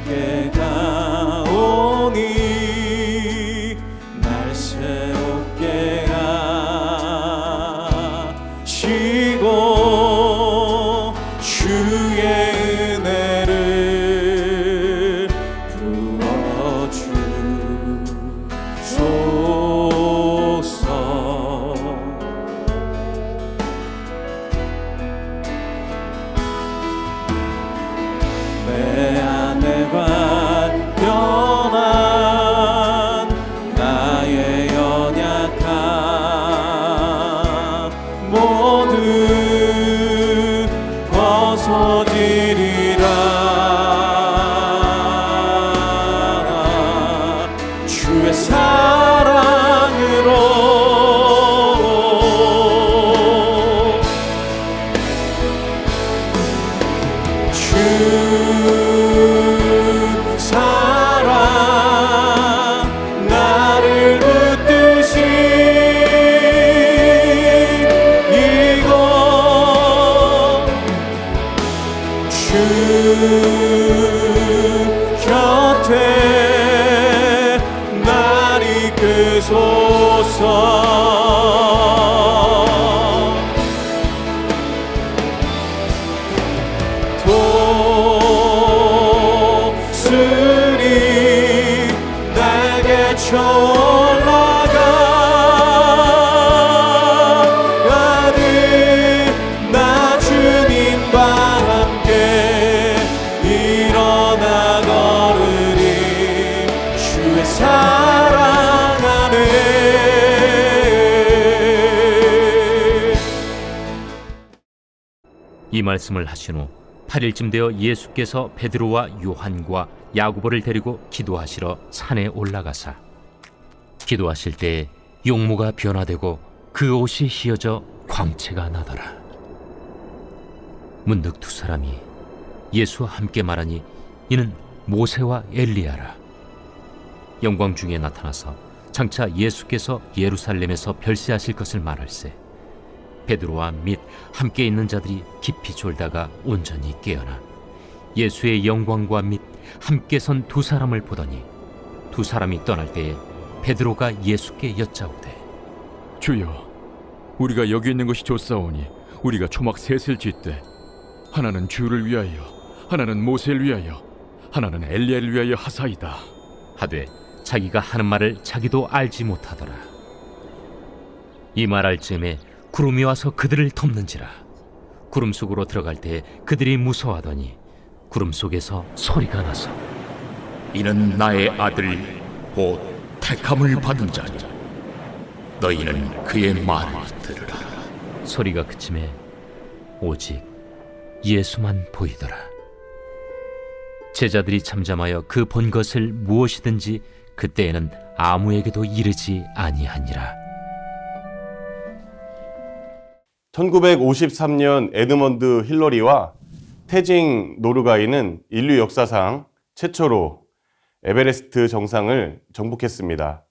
새롭게 가오니 날 새롭게 하시고 주의 은혜를 부어주소서. 내 안에 발견한 나의 연약함 모두 벗어지리라. 주의 사랑으로 주 사랑 나를 붙드시 이곳 주 곁에 날 이끄소서. 독수리 날개 쳐올라가는 나 주님과 함께 일어나 걸으리. 주의 사랑 안에. 이 말씀을 하신 후 8일쯤 되어 예수께서 베드로와 요한과 야고보를 데리고 기도하시러 산에 올라가사 기도하실 때에 용모가 변화되고 그 옷이 휘어져 광채가 나더라. 문득 두 사람이 예수와 함께 말하니 이는 모세와 엘리야라. 영광 중에 나타나서 장차 예수께서 예루살렘에서 별세하실 것을 말할세 베드로와 및 함께 있는 자들이 깊이 졸다가 온전히 깨어나 예수의 영광과 및 함께 선 두 사람을 보더니 두 사람이 떠날 때에 베드로가 예수께 여짜오되 주여, 우리가 여기 있는 것이 좋사오니 우리가 초막 셋을 짓되 하나는 주를 위하여, 하나는 모세를 위하여, 하나는 엘리야를 위하여 하사이다 하되 자기가 하는 말을 자기도 알지 못하더라. 이 말할 즈음에 구름이 와서 그들을 덮는지라. 구름 속으로 들어갈 때 그들이 무서워하더니 구름 속에서 소리가 나서 이는 나의 아들 곧 택함을 받은 자니 너희는 그의 말을 들으라. 소리가 그침에 오직 예수만 보이더라. 제자들이 잠잠하여 그 본 것을 무엇이든지 그때에는 아무에게도 이르지 아니하니라. 1953년 에드먼드 힐러리와 태징 노르가이는 인류 역사상 최초로 에베레스트 정상을 정복했습니다.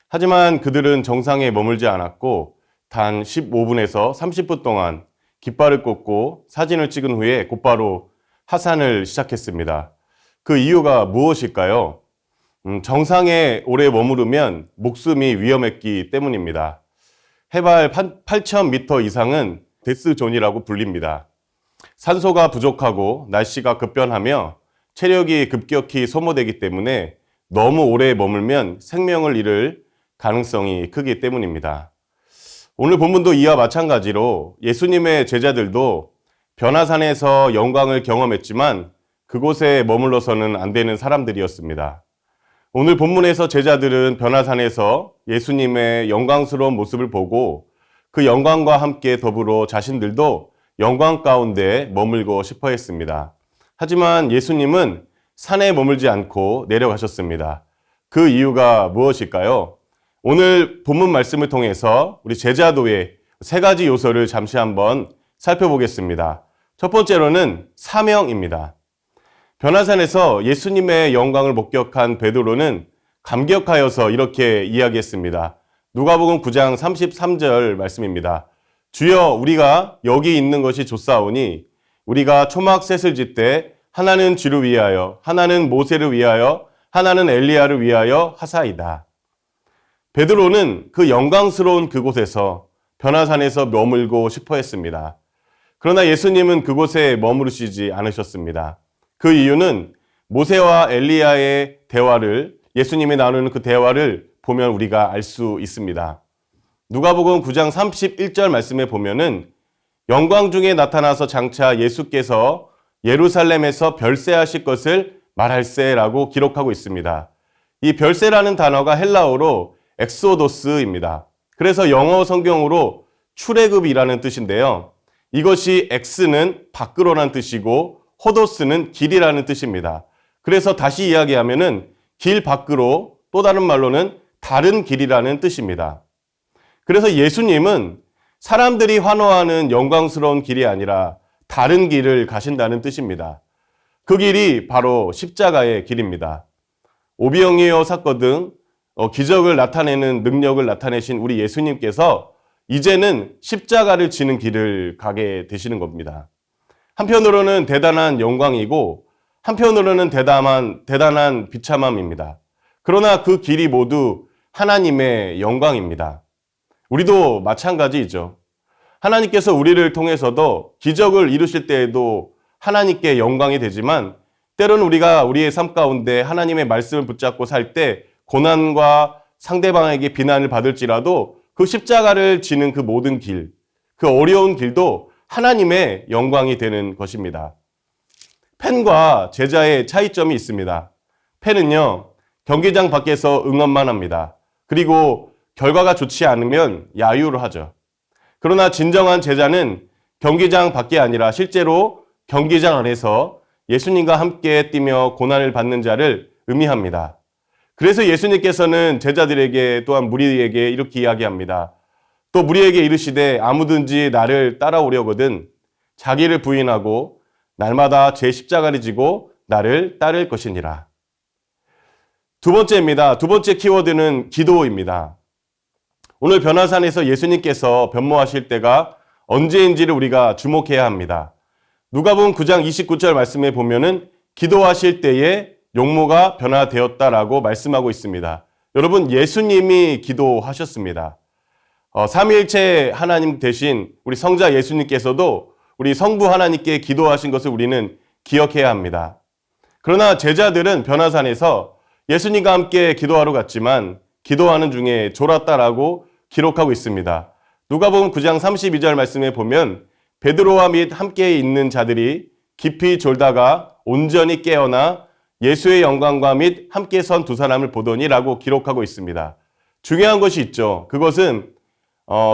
하지만 그들은 정상에 머물지 않았고 단 15분에서 30분 동안 깃발을 꽂고 사진을 찍은 후에 곧바로 하산을 시작했습니다. 그 이유가 무엇일까요? 정상에 오래 머무르면 목숨이 위험했기 때문입니다. 해발 8,000m 이상은 데스존이라고 불립니다. 산소가 부족하고 날씨가 급변하며 체력이 급격히 소모되기 때문에 너무 오래 머물면 생명을 잃을 가능성이 크기 때문입니다. 오늘 본문도 이와 마찬가지로 예수님의 제자들도 변화산에서 영광을 경험했지만 그곳에 머물러서는 안 되는 사람들이었습니다. 오늘 본문에서 제자들은 변화산에서 예수님의 영광스러운 모습을 보고 그 영광과 함께 더불어 자신들도 영광 가운데 머물고 싶어 했습니다. 하지만 예수님은 산에 머물지 않고 내려가셨습니다. 그 이유가 무엇일까요? 오늘 본문 말씀을 통해서 우리 제자도의 세 가지 요소를 잠시 한번 살펴보겠습니다. 첫 번째로는 사명입니다. 변화산에서 예수님의 영광을 목격한 베드로는 감격하여서 이렇게 이야기했습니다. 누가복음 9장 33절 말씀입니다. 주여, 우리가 여기 있는 것이 좋사오니 우리가 초막 셋을 짓되 하나는 주를 위하여, 하나는 모세를 위하여, 하나는 엘리야를 위하여 하사이다. 베드로는 그 영광스러운 그곳에서 변화산에서 머물고 싶어 했습니다. 그러나 예수님은 그곳에 머무르시지 않으셨습니다. 그 이유는 모세와 엘리야의 대화를, 예수님이 나누는 그 대화를 보면 우리가 알 수 있습니다. 누가복음 9장 31절 말씀에 보면은 영광 중에 나타나서 장차 예수께서 예루살렘에서 별세하실 것을 말할세라고 기록하고 있습니다. 이 별세라는 단어가 헬라어로 엑소도스입니다. 그래서 영어 성경으로 출애굽이라는 뜻인데요. 이것이 엑스는 밖으로라는 뜻이고 호도스는 길이라는 뜻입니다. 그래서 다시 이야기하면은 길 밖으로, 또 다른 말로는 다른 길이라는 뜻입니다. 그래서 예수님은 사람들이 환호하는 영광스러운 길이 아니라 다른 길을 가신다는 뜻입니다. 그 길이 바로 십자가의 길입니다. 오병이어 사건 등 기적을 나타내는 능력을 나타내신 우리 예수님께서 이제는 십자가를 지는 길을 가게 되시는 겁니다. 한편으로는 대단한 영광이고 한편으로는 대단한 비참함입니다. 그러나 그 길이 모두 하나님의 영광입니다. 우리도 마찬가지이죠. 하나님께서 우리를 통해서도 기적을 이루실 때에도 하나님께 영광이 되지만 때로는 우리가 우리의 삶 가운데 하나님의 말씀을 붙잡고 살 때 고난과 상대방에게 비난을 받을지라도 그 십자가를 지는 그 모든 길, 그 어려운 길도 하나님의 영광이 되는 것입니다. 팬과 제자의 차이점이 있습니다. 팬은요, 경기장 밖에서 응원만 합니다. 그리고 결과가 좋지 않으면 야유를 하죠. 그러나 진정한 제자는 경기장 밖이 아니라 실제로 경기장 안에서 예수님과 함께 뛰며 고난을 받는 자를 의미합니다. 그래서 예수님께서는 제자들에게 또한 무리에게 이렇게 이야기합니다. 또 무리에게 이르시되 아무든지 나를 따라오려거든 자기를 부인하고 날마다 제 십자가를 지고 나를 따를 것이니라. 두 번째입니다. 두 번째 키워드는 기도입니다. 오늘 변화산에서 예수님께서 변모하실 때가 언제인지를 우리가 주목해야 합니다. 누가복음 9장 29절 말씀에 보면은 기도하실 때에 용모가 변화되었다라고 말씀하고 있습니다. 여러분, 예수님이 기도하셨습니다. 삼위일체 하나님 대신 우리 성자 예수님께서도 우리 성부 하나님께 기도하신 것을 우리는 기억해야 합니다. 그러나 제자들은 변화산에서 예수님과 함께 기도하러 갔지만 기도하는 중에 졸았다라고 기록하고 있습니다. 누가복음 9장 32절 말씀에 보면 베드로와 및 함께 있는 자들이 깊이 졸다가 온전히 깨어나 예수의 영광과 및 함께 선 두 사람을 보더니라고 기록하고 있습니다. 중요한 것이 있죠. 그것은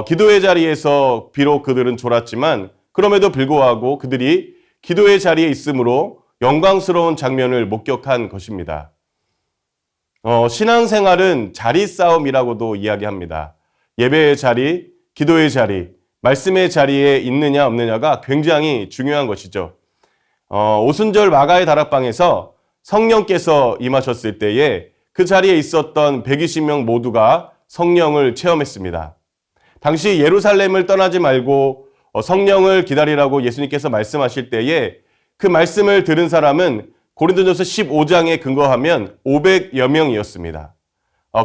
기도의 자리에서 비록 그들은 졸았지만 그럼에도 불구하고 그들이 기도의 자리에 있으므로 영광스러운 장면을 목격한 것입니다. 신앙생활은 자리 싸움이라고도 이야기합니다. 예배의 자리, 기도의 자리, 말씀의 자리에 있느냐 없느냐가 굉장히 중요한 것이죠. 오순절 마가의 다락방에서 성령께서 임하셨을 때에 그 자리에 있었던 120명 모두가 성령을 체험했습니다. 당시 예루살렘을 떠나지 말고 성령을 기다리라고 예수님께서 말씀하실 때에 그 말씀을 들은 사람은 고린도전서 15장에 근거하면 500여 명이었습니다.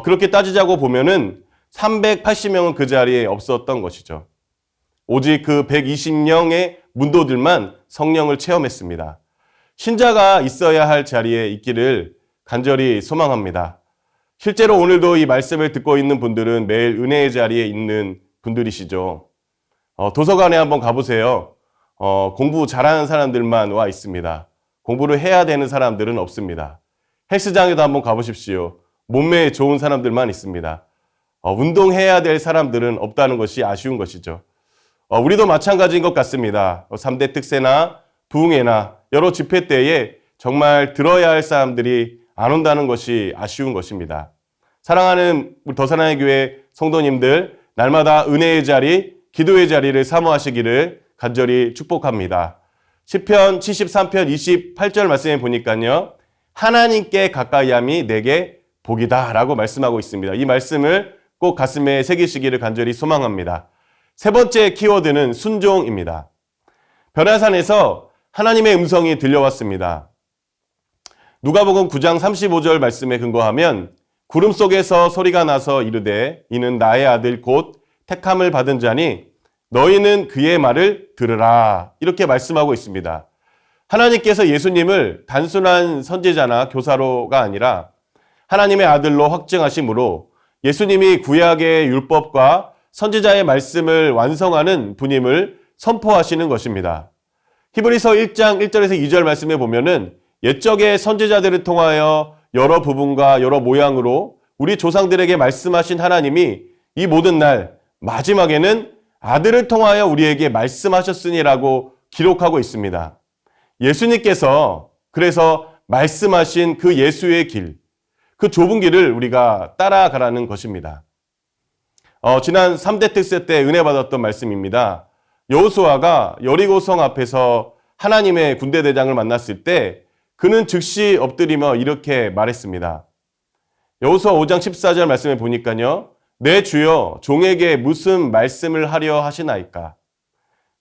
그렇게 따지자고 보면은 380명은 그 자리에 없었던 것이죠. 오직 그 120명의 문도들만 성령을 체험했습니다. 신자가 있어야 할 자리에 있기를 간절히 소망합니다. 실제로 오늘도 이 말씀을 듣고 있는 분들은 매일 은혜의 자리에 있는 분들이시죠. 도서관에 한번 가보세요. 공부 잘하는 사람들만 와 있습니다. 공부를 해야 되는 사람들은 없습니다. 헬스장에도 한번 가보십시오. 몸매에 좋은 사람들만 있습니다. 운동해야 될 사람들은 없다는 것이 아쉬운 것이죠. 우리도 마찬가지인 것 같습니다. 3대 특세나 부흥회나 여러 집회 때에 정말 들어야 할 사람들이 안 온다는 것이 아쉬운 것입니다. 사랑하는 우리 더사랑의 교회 성도님들, 날마다 은혜의 자리, 기도의 자리를 사모하시기를 간절히 축복합니다. 시편 73편 28절 말씀에 보니까요. 하나님께 가까이함이 내게 복이다 라고 말씀하고 있습니다. 이 말씀을 꼭 가슴에 새기시기를 간절히 소망합니다. 세 번째 키워드는 순종입니다. 변화산에서 하나님의 음성이 들려왔습니다. 누가복음 9장 35절 말씀에 근거하면 구름 속에서 소리가 나서 이르되 이는 나의 아들 곧 택함을 받은 자니 너희는 그의 말을 들으라. 이렇게 말씀하고 있습니다. 하나님께서 예수님을 단순한 선지자나 교사로가 아니라 하나님의 아들로 확증하심으로 예수님이 구약의 율법과 선지자의 말씀을 완성하는 분임을 선포하시는 것입니다. 히브리서 1장 1절에서 2절 말씀에 보면은 옛적의 선지자들을 통하여 여러 부분과 여러 모양으로 우리 조상들에게 말씀하신 하나님이 이 모든 날 마지막에는 아들을 통하여 우리에게 말씀하셨으니라고 기록하고 있습니다. 예수님께서 그래서 말씀하신 그 예수의 길, 그 좁은 길을 우리가 따라가라는 것입니다. 지난 3대 특세 때 은혜 받았던 말씀입니다. 여호수아가 여리고성 앞에서 하나님의 군대 대장을 만났을 때 그는 즉시 엎드리며 이렇게 말했습니다. 여호수아 5장 14절 말씀에 보니까요. 내 주여 종에게 무슨 말씀을 하려 하시나이까.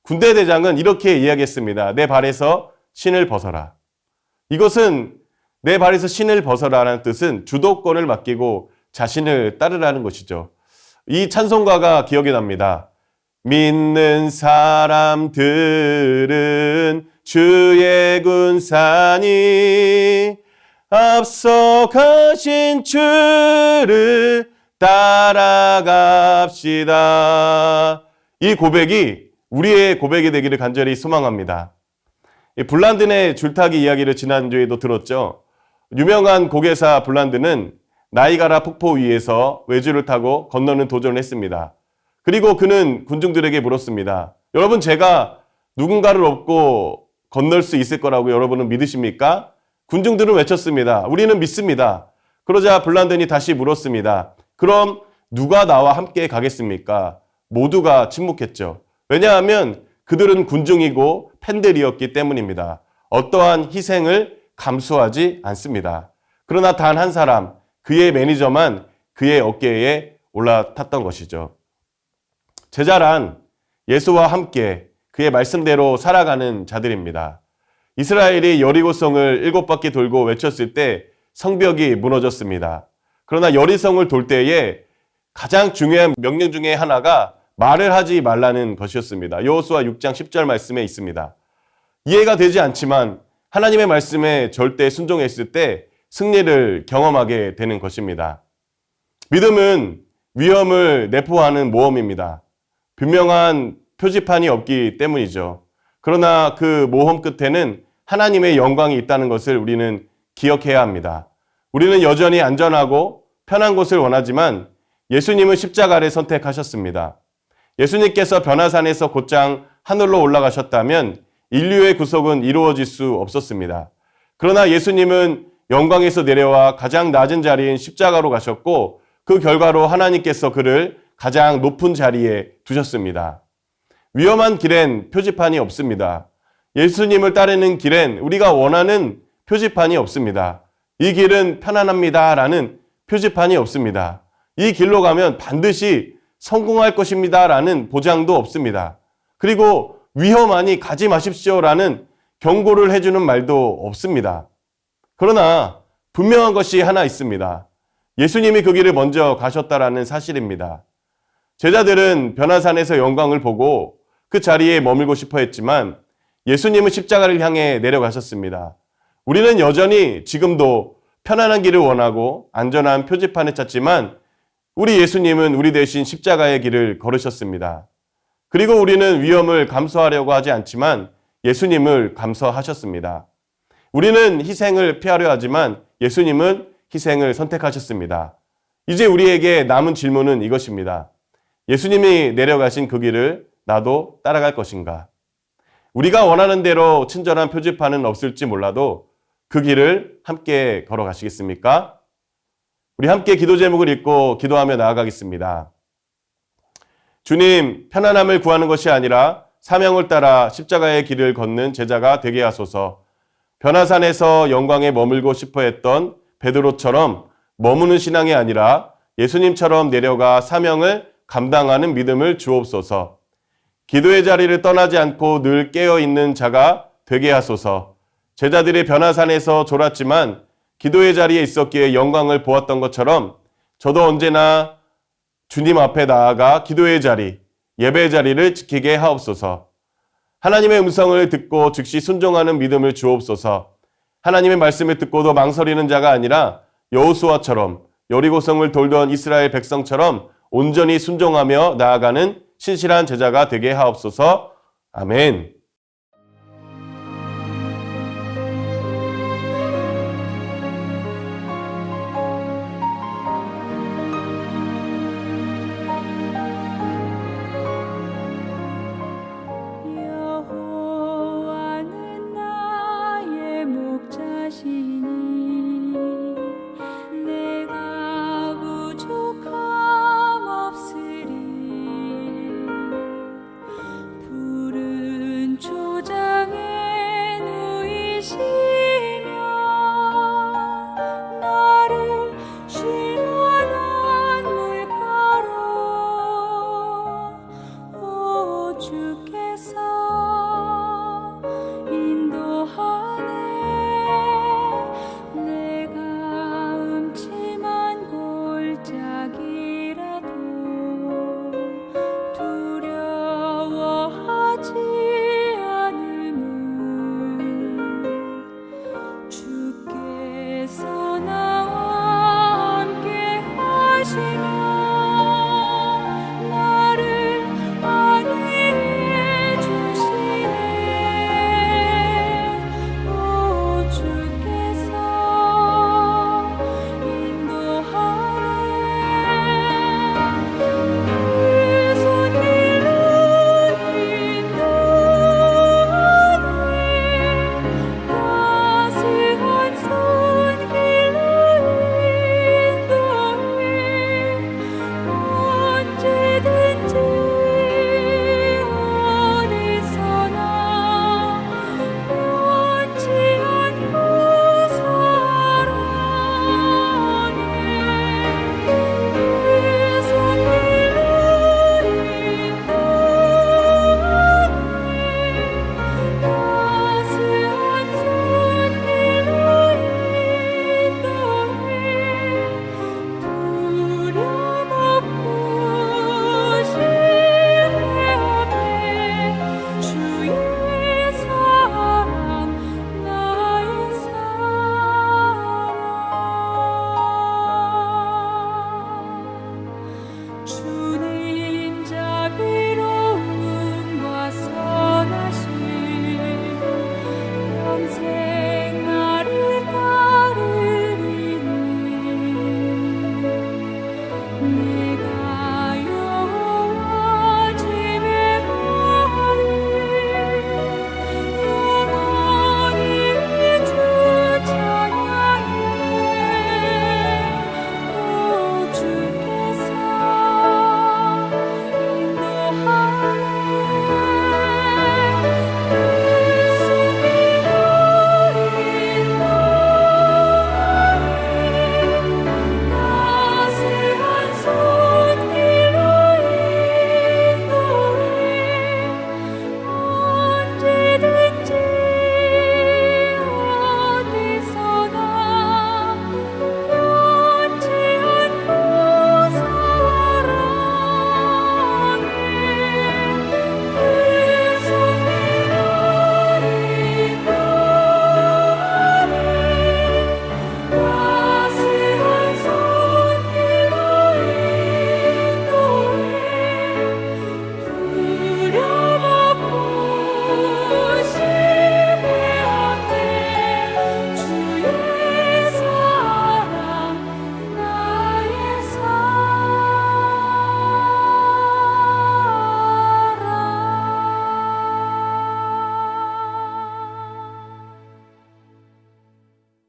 군대 대장은 이렇게 이야기했습니다. 내 발에서 신을 벗어라. 이것은 내 발에서 신을 벗어라라는 뜻은 주도권을 맡기고 자신을 따르라는 것이죠. 이 찬송가가 기억이 납니다. 믿는 사람들은 주의 군사니 앞서가신 주를 따라갑시다. 이 고백이 우리의 고백이 되기를 간절히 소망합니다. 블란든의 줄타기 이야기를 지난주에도 들었죠. 유명한 고개사 블란든은 나이가라 폭포 위에서 외줄을 타고 건너는 도전을 했습니다. 그리고 그는 군중들에게 물었습니다. 여러분, 제가 누군가를 업고 건널 수 있을 거라고 여러분은 믿으십니까? 군중들은 외쳤습니다. 우리는 믿습니다. 그러자 블란든이 다시 물었습니다. 그럼 누가 나와 함께 가겠습니까? 모두가 침묵했죠. 왜냐하면 그들은 군중이고 팬들이었기 때문입니다. 어떠한 희생을 감수하지 않습니다. 그러나 단 한 사람, 그의 매니저만 그의 어깨에 올라탔던 것이죠. 제자란 예수와 함께 그의 말씀대로 살아가는 자들입니다. 이스라엘이 여리고성을 7바퀴 돌고 외쳤을 때 성벽이 무너졌습니다. 그러나 여리성을 돌 때에 가장 중요한 명령 중에 하나가 말을 하지 말라는 것이었습니다. 여호수아 6장 10절 말씀에 있습니다. 이해가 되지 않지만 하나님의 말씀에 절대 순종했을 때 승리를 경험하게 되는 것입니다. 믿음은 위험을 내포하는 모험입니다. 분명한 표지판이 없기 때문이죠. 그러나 그 모험 끝에는 하나님의 영광이 있다는 것을 우리는 기억해야 합니다. 우리는 여전히 안전하고 편한 곳을 원하지만 예수님은 십자가를 선택하셨습니다. 예수님께서 변화산에서 곧장 하늘로 올라가셨다면 인류의 구속은 이루어질 수 없었습니다. 그러나 예수님은 영광에서 내려와 가장 낮은 자리인 십자가로 가셨고 그 결과로 하나님께서 그를 가장 높은 자리에 두셨습니다. 위험한 길엔 표지판이 없습니다. 예수님을 따르는 길엔 우리가 원하는 표지판이 없습니다. 이 길은 편안합니다라는 표지판이 없습니다. 이 길로 가면 반드시 성공할 것입니다라는 보장도 없습니다. 그리고 위험하니 가지 마십시오라는 경고를 해주는 말도 없습니다. 그러나 분명한 것이 하나 있습니다. 예수님이 그 길을 먼저 가셨다라는 사실입니다. 제자들은 변화산에서 영광을 보고 그 자리에 머물고 싶어 했지만 예수님은 십자가를 향해 내려가셨습니다. 우리는 여전히 지금도 편안한 길을 원하고 안전한 표지판을 찾지만 우리 예수님은 우리 대신 십자가의 길을 걸으셨습니다. 그리고 우리는 위험을 감수하려고 하지 않지만 예수님을 감수하셨습니다. 우리는 희생을 피하려 하지만 예수님은 희생을 선택하셨습니다. 이제 우리에게 남은 질문은 이것입니다. 예수님이 내려가신 그 길을 나도 따라갈 것인가? 우리가 원하는 대로 친절한 표지판은 없을지 몰라도 그 길을 함께 걸어가시겠습니까? 우리 함께 기도 제목을 읽고 기도하며 나아가겠습니다. 주님, 편안함을 구하는 것이 아니라 사명을 따라 십자가의 길을 걷는 제자가 되게 하소서. 변화산에서 영광에 머물고 싶어 했던 베드로처럼 머무는 신앙이 아니라 예수님처럼 내려가 사명을 감당하는 믿음을 주옵소서. 기도의 자리를 떠나지 않고 늘 깨어있는 자가 되게 하소서. 제자들이 변화산에서 졸았지만 기도의 자리에 있었기에 영광을 보았던 것처럼 저도 언제나 주님 앞에 나아가 기도의 자리, 예배의 자리를 지키게 하옵소서. 하나님의 음성을 듣고 즉시 순종하는 믿음을 주옵소서. 하나님의 말씀을 듣고도 망설이는 자가 아니라 여호수아처럼 여리고성을 돌던 이스라엘 백성처럼 온전히 순종하며 나아가는 신실한 제자가 되게 하옵소서. 아멘.